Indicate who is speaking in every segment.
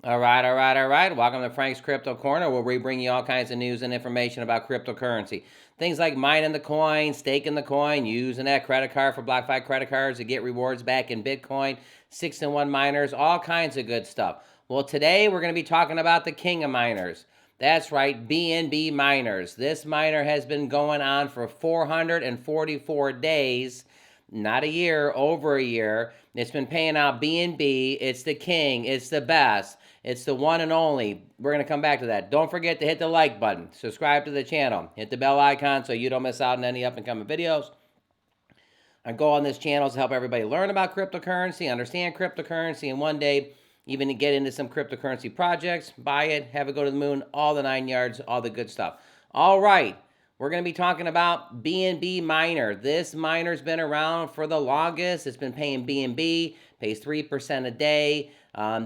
Speaker 1: All right. Welcome to Frank's Crypto Corner, where we bring you all kinds of news and information about cryptocurrency. Things like mining the coin, staking the coin, using that credit card for BlockFi credit cards to get rewards back in Bitcoin, 6-in-1 miners, all kinds of good stuff. Well, today we're going to be talking about the king of miners. That's right, BNB Miners. This miner has been going on for 444 days. Not a year, over a year. It's been paying out BNB. It's the king. It's the best. It's the one and only. We're going to come back to that. Don't forget to hit the like button. Subscribe to the channel. Hit the bell icon so you don't miss out on any up and coming videos. Our goal on this channel is to help everybody learn about cryptocurrency, understand cryptocurrency, and one day even to get into some cryptocurrency projects, buy it, have it go to the moon, all the 9 yards, all the good stuff. All right. We're going to be talking about BNB Miner. This miner's been around for the longest. It's been paying BNB, pays 3% a day.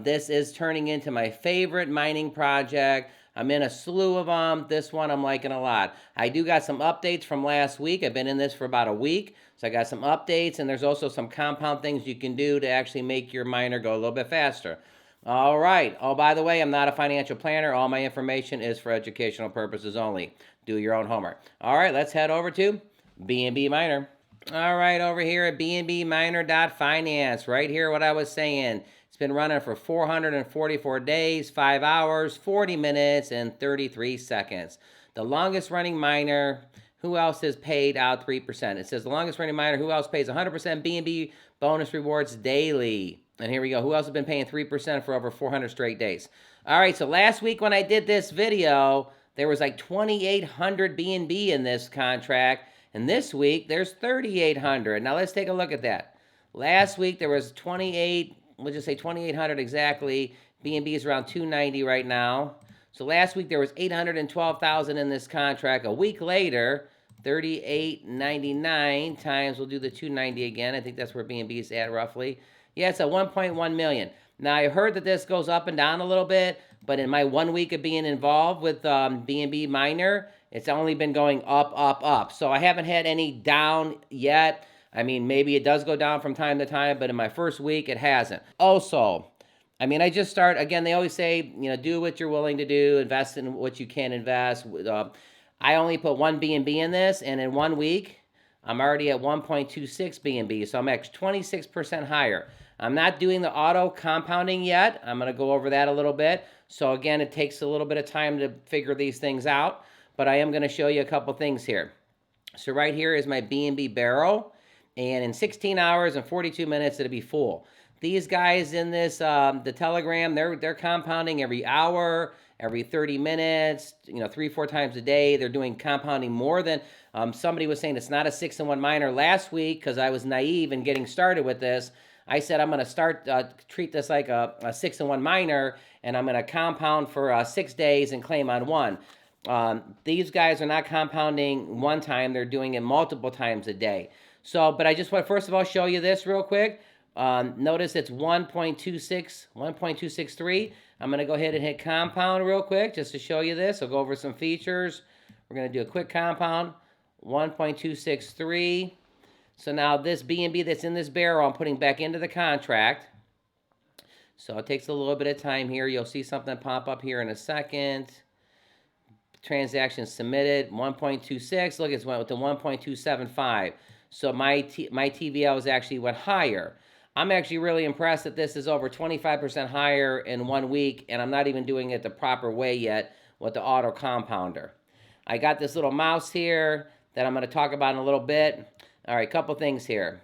Speaker 1: This is turning into my favorite mining project. I'm in a slew of them. This one I'm liking a lot. I do got some updates from last week. I've been in this for about a week. So I got some updates, and there's also some compound things you can do to actually make your miner go a little bit faster. All right. Oh, by the way, I'm not a financial planner. All my information is for educational purposes only. Do your own homework. All right, let's head over to BNB Miner. All right, over here at bnbminer.finance. Right here, what I was saying. It's been running for 444 days, 5 hours, 40 minutes, and 33 seconds. The longest running miner. Who else has paid out 3%? It says the longest running miner. Who else pays 100% BNB bonus rewards daily? And here we go. Who else has been paying 3% for over 400 straight days? All right, so last week when I did this video, there was like 2,800 BNB in this contract. And this week, there's 3,800. Now, let's take a look at that. Last week, there was 28, we'll just say 2,800 exactly. BNB is around 290 right now. So last week, there was 812,000 in this contract. A week later, 38.99 times, we'll do the 290 again. I think that's where BNB is at roughly. Yeah, it's a 1.1 million. Now, I heard that this goes up and down a little bit, but in my 1 week of being involved with BNB Miner, it's only been going up. So I haven't had any down yet. I mean, maybe it does go down from time to time, but in my first week, it hasn't. Also, I mean, I just start, again, they always say, do what you're willing to do, invest in what you can invest. I only put 1 BNB in this, and in 1 week, I'm already at 1.26 BNB, so I'm actually 26% higher. I'm not doing the auto compounding yet. I'm going to go over that a little bit. So again, it takes a little bit of time to figure these things out, but I am going to show you a couple things here. So right here is my BNB barrel, and in 16 hours and 42 minutes, it'll be full. These guys in this, the Telegram, they're compounding every hour, every 30 minutes, 3-4 times a day. They're doing compounding more than, somebody was saying it's not a 6-in-1 miner last week because I was naive in getting started with this. I said I'm going to treat this like a 6-in-1 miner, and I'm going to compound for 6 days and claim on one. These guys are not compounding one time. They're doing it multiple times a day. So, but I just want to first of all show you this real quick. Notice it's 1.63. I'm going to go ahead and hit compound real quick just to show you this. I'll go over some features. We're going to do a quick compound, 1.263. So now this BNB that's in this barrel, I'm putting back into the contract. So it takes a little bit of time here. You'll see something pop up here in a second. Transaction submitted, 1.26. Look, it's went to 1.275. So my TVLs actually went higher. I'm actually really impressed that this is over 25% higher in 1 week, and I'm not even doing it the proper way yet with the auto compounder. I got this little mouse here that I'm going to talk about in a little bit. All right, couple things here.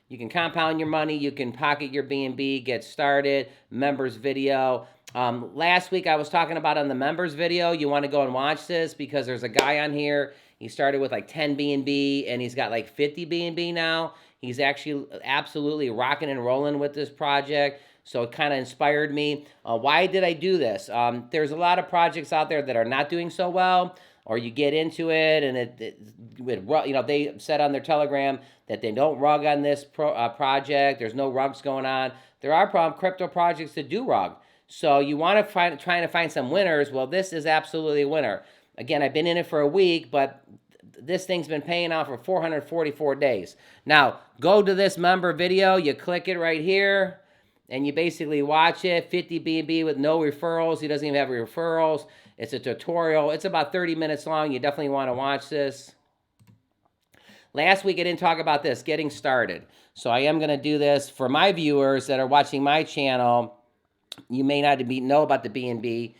Speaker 1: You can compound your money. You can pocket your BNB, get started, members video. Last week I was talking about on the members video, you want to go and watch this because there's a guy on here. He started with like 10 BNB and he's got like 50 BNB now. He's actually absolutely rocking and rolling with this project. So it kind of inspired me. Why did I do this? There's a lot of projects out there that are not doing so well, or you get into it and they said on their Telegram that they don't rug on this project. There's no rugs going on. There are crypto projects that do rug. So you want to trying to find some winners. Well, this is absolutely a winner. Again, I've been in it for a week, but this thing's been paying out for 444 days. Now, go to this member video. You click it right here. and you basically watch it, 50 BNB with no referrals. He doesn't even have referrals. It's a tutorial. It's about 30 minutes long. You definitely want to watch this. Last week I didn't talk about this, getting started. So I am going to do this for my viewers that are watching my channel. You may not know about the BNB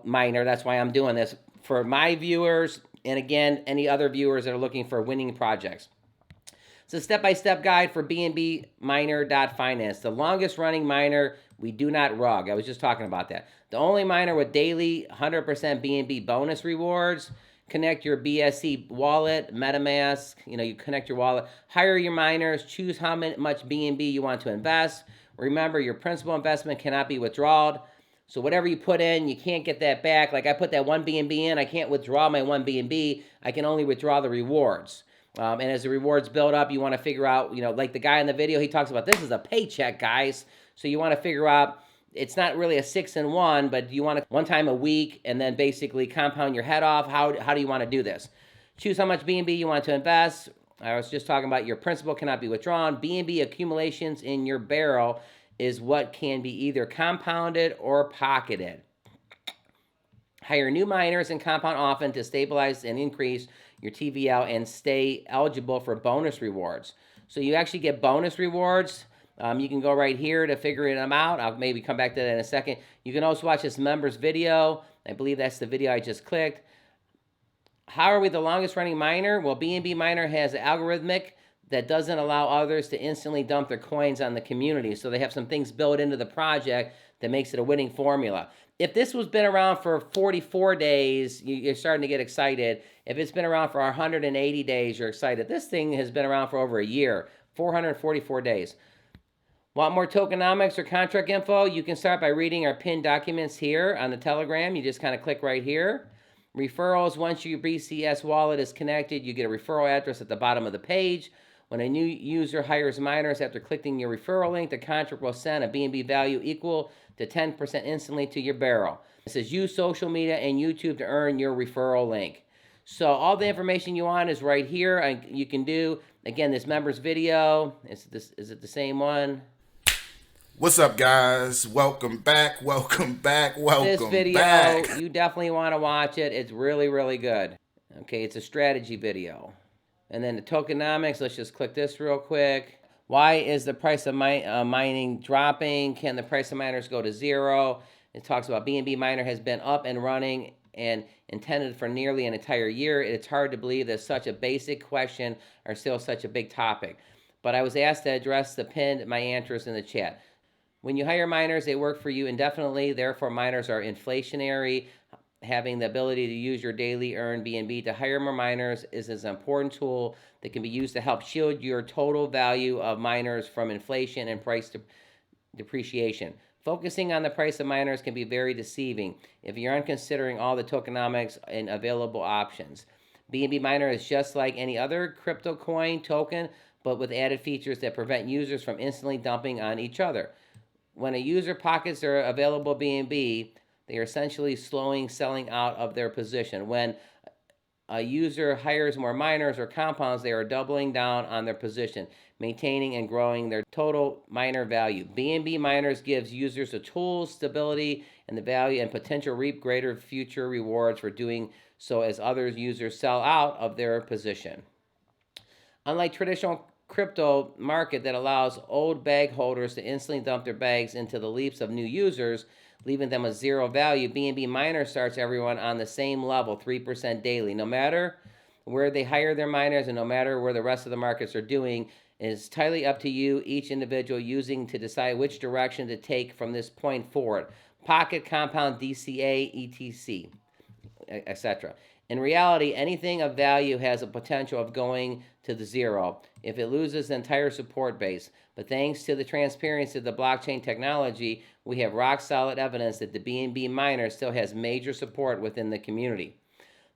Speaker 1: Miner. That's why I'm doing this. For my viewers, and again, any other viewers that are looking for winning projects. It's a step-by-step guide for BNB Miner.finance. The longest running miner we do not rug. I was just talking about that. The only miner with daily 100% BNB bonus rewards. Connect your BSC wallet, MetaMask, you connect your wallet. Hire your miners, choose how much BNB you want to invest. Remember, your principal investment cannot be withdrawn. So whatever you put in, you can't get that back. Like I put that 1 BNB in, I can't withdraw my 1 BNB. I can only withdraw the rewards. And as the rewards build up, you want to figure out, like the guy in the video, he talks about this is a paycheck, guys. So you want to figure out, it's not really a 6-in-1, but you want to one time a week and then basically compound your head off. How do you want to do this? Choose how much BNB you want to invest. I was just talking about your principal cannot be withdrawn. BNB accumulations in your barrel is what can be either compounded or pocketed. Hire new miners and compound often to stabilize and increase your TVL and stay eligible for bonus rewards. So you actually get bonus rewards. You can go right here to figure them out. I'll maybe come back to that in a second. You can also watch this members video. I believe that's the video I just clicked. How are we the longest running miner? Well, BNB Miner has an algorithmic that doesn't allow others to instantly dump their coins on the community. So they have some things built into the project that makes it a winning formula. If this was been around for 44 days, you're starting to get excited. If it's been around for 180 days, you're excited. This thing has been around for over a year, 444 days. Want more tokenomics or contract info? You can start by reading our pinned documents here on the Telegram. You just kind of click right here. Referrals, once your BCS wallet is connected, you get a referral address at the bottom of the page. When a new user hires miners after clicking your referral link, the contract will send a BNB value equal to 10% instantly to your barrel. It says use social media and YouTube to earn your referral link. So all the information you want is right here. You can do, again, this members video. Is it the same one?
Speaker 2: What's up, guys? Welcome back.
Speaker 1: This video, you definitely want to watch it. It's really, really good. Okay, it's a strategy video. And then the tokenomics, let's just click this real quick. Why is the price of mining dropping? Can the price of miners go to zero? It talks about BNB Miner has been up and running and intended for nearly an entire year. It's hard to believe that such a basic question are still such a big topic. But I was asked to address my answers in the chat. When you hire miners, they work for you indefinitely. Therefore, miners are inflationary. Having the ability to use your daily earned BNB to hire more miners is an important tool that can be used to help shield your total value of miners from inflation and price depreciation. Focusing on the price of miners can be very deceiving if you aren't considering all the tokenomics and available options. BNB Miner is just like any other crypto coin token, but with added features that prevent users from instantly dumping on each other. When a user pockets their available BNB, they are essentially selling out of their position. When a user hires more miners or compounds, they are doubling down on their position, maintaining and growing their total miner value. BNB Miners gives users the tools, stability, and the value and potential reap greater future rewards for doing so as other users sell out of their position. Unlike traditional crypto market that allows old bag holders to instantly dump their bags into the leaps of new users, leaving them with zero value, BNB Miner starts everyone on the same level, 3% daily. No matter where they hire their miners and no matter where the rest of the markets are doing, it is entirely up to you, each individual using to decide which direction to take from this point forward. Pocket, compound, DCA, ETC, etc. In reality, anything of value has a potential of going to the zero if it loses the entire support base. But thanks to the transparency of the blockchain technology, we have rock-solid evidence that the BNB Miner still has major support within the community.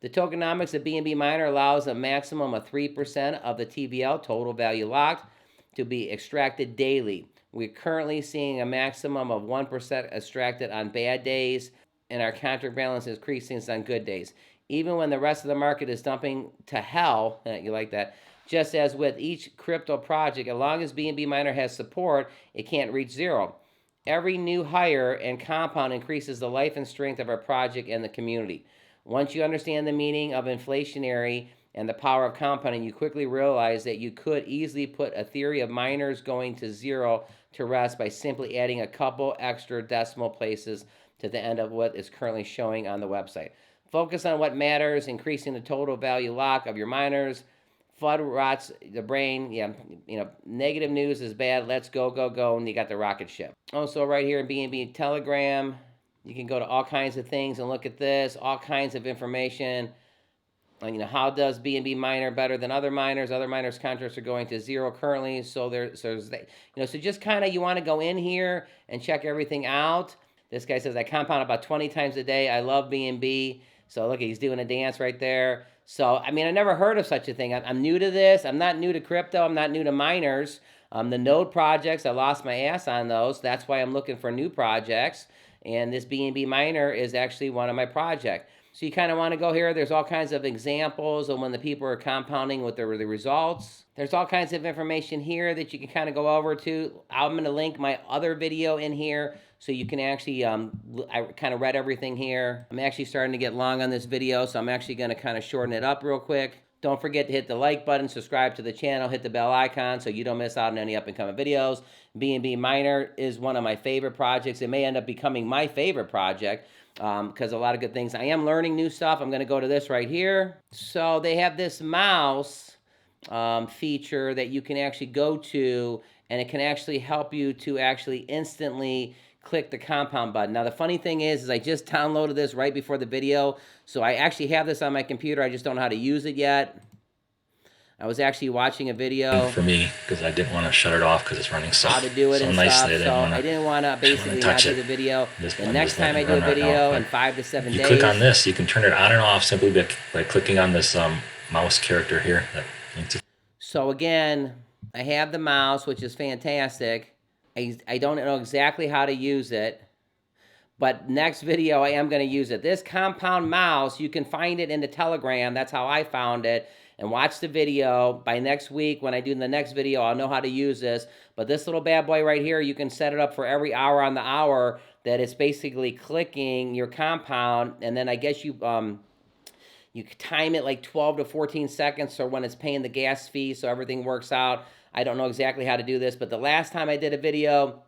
Speaker 1: The tokenomics of BNB Miner allows a maximum of 3% of the TVL, total value locked, to be extracted daily. We're currently seeing a maximum of 1% extracted on bad days, and our contract balance is increasing on good days. Even when the rest of the market is dumping to hell, you like that, just as with each crypto project, as long as BNB Miner has support, it can't reach zero. Every new hire and compound increases the life and strength of our project and the community. Once you understand the meaning of inflationary and the power of compounding, you quickly realize that you could easily put a theory of miners going to zero to rest by simply adding a couple extra decimal places to the end of what is currently showing on the website. Focus on what matters, increasing the total value lock of your miners. FUD rots the brain. Yeah, negative news is bad. Let's go, go, go. And you got the rocket ship. Also, right here in BNB Telegram, you can go to all kinds of things and look at this, all kinds of information. How does BNB Miner better than other miners? Other miners' contracts are going to zero currently. So so just kind of, you want to go in here and check everything out. This guy says, I compound about 20 times a day. I love BNB. So look, he's doing a dance right there. So, I never heard of such a thing. I'm new to this. I'm not new to crypto. I'm not new to miners. The node projects, I lost my ass on those. That's why I'm looking for new projects. And this BNB Miner is actually one of my projects. So you kind of want to go here. There's all kinds of examples of when the people are compounding with the results. There's all kinds of information here that you can kind of go over to. I'm going to link my other video in here so you can actually, I kind of read everything here. I'm actually starting to get long on this video, so I'm actually going to kind of shorten it up real quick. Don't forget to hit the like button, subscribe to the channel, hit the bell icon so you don't miss out on any up and coming videos. BNB Miner is one of my favorite projects. It may end up becoming my favorite project because a lot of good things. I am learning new stuff. I'm going to go to this right here. So they have this mouse feature that you can actually go to, and it can actually help you to actually instantly click the compound button. Now, the funny thing is I just downloaded this right before the video, so I actually have this on my computer. I just don't know how to use it yet. I was actually watching a video
Speaker 3: for me because I didn't want to shut it off because it's running so,
Speaker 1: how to do it
Speaker 3: so
Speaker 1: and
Speaker 3: nicely.
Speaker 1: Stuff. I didn't want to basically not do the video. The next time I do a video in 5 to 7 days.
Speaker 3: If you click on this, you can turn it on and off simply by clicking on this mouse character here.
Speaker 1: So again, I have the mouse, which is fantastic. I don't know exactly how to use it, but next video I am going to use it. This compound mouse, you can find it in the Telegram. That's how I found it. And watch the video. By next week, when I do the next video, I'll know how to use this. But this little bad boy right here, you can set it up for every hour on the hour that it's basically clicking your compound. And then I guess you time it like 12 to 14 seconds so when it's paying the gas fee so everything works out. I don't know exactly how to do this, but the last time I did a video,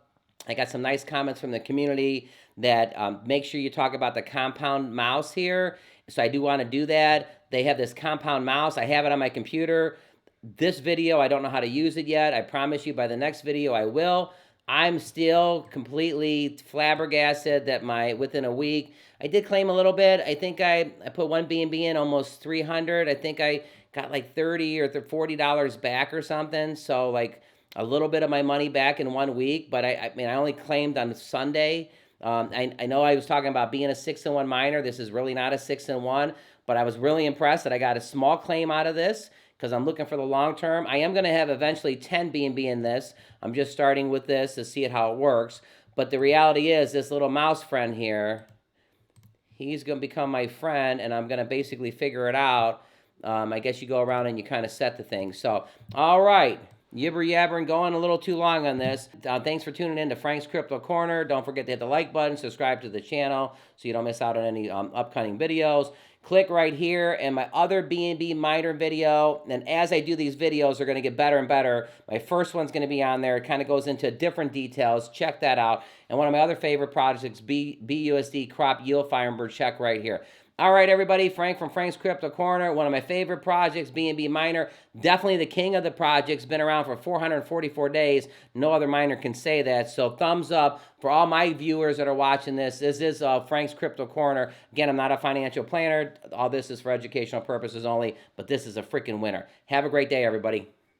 Speaker 1: I got some nice comments from the community that make sure you talk about the compound mouse here. So I do want to do that. They have this compound mouse. I have it on my computer. This video, I don't know how to use it yet. I promise you by the next video I will. I'm still completely flabbergasted that within a week, I did claim a little bit. I think I put one BNB in almost 300. I think I got like $30 or $40 back or something. So like a little bit of my money back in 1 week, but I only claimed on Sunday. I know I was talking about being a 6-in-1 miner. This is really not a 6-in-1, but I was really impressed that I got a small claim out of this because I'm looking for the long term. I am going to have eventually 10 BNB in this. I'm just starting with this to see how it works. But the reality is this little mouse friend here, he's going to become my friend, and I'm going to basically figure it out. I guess you go around and you kind of set the thing. So, all right. Yibber yabbering, going a little too long on this. Thanks for tuning in to Frank's Crypto Corner. Don't forget to hit the like button, subscribe to the channel so you don't miss out on any upcoming videos. Click right here and my other BNB Miner video. And as I do these videos, they're going to get better and better. My first one's going to be on there. It kind of goes into different details. Check that out. And one of my other favorite projects, BUSD Crop Yield Firebird. Check right here. All right, everybody, Frank from Frank's Crypto Corner, one of my favorite projects, BNB Miner, definitely the king of the projects, been around for 444 days. No other miner can say that. So thumbs up for all my viewers that are watching this. This is Frank's Crypto Corner. Again, I'm not a financial planner. All this is for educational purposes only, but this is a freaking winner. Have a great day, everybody.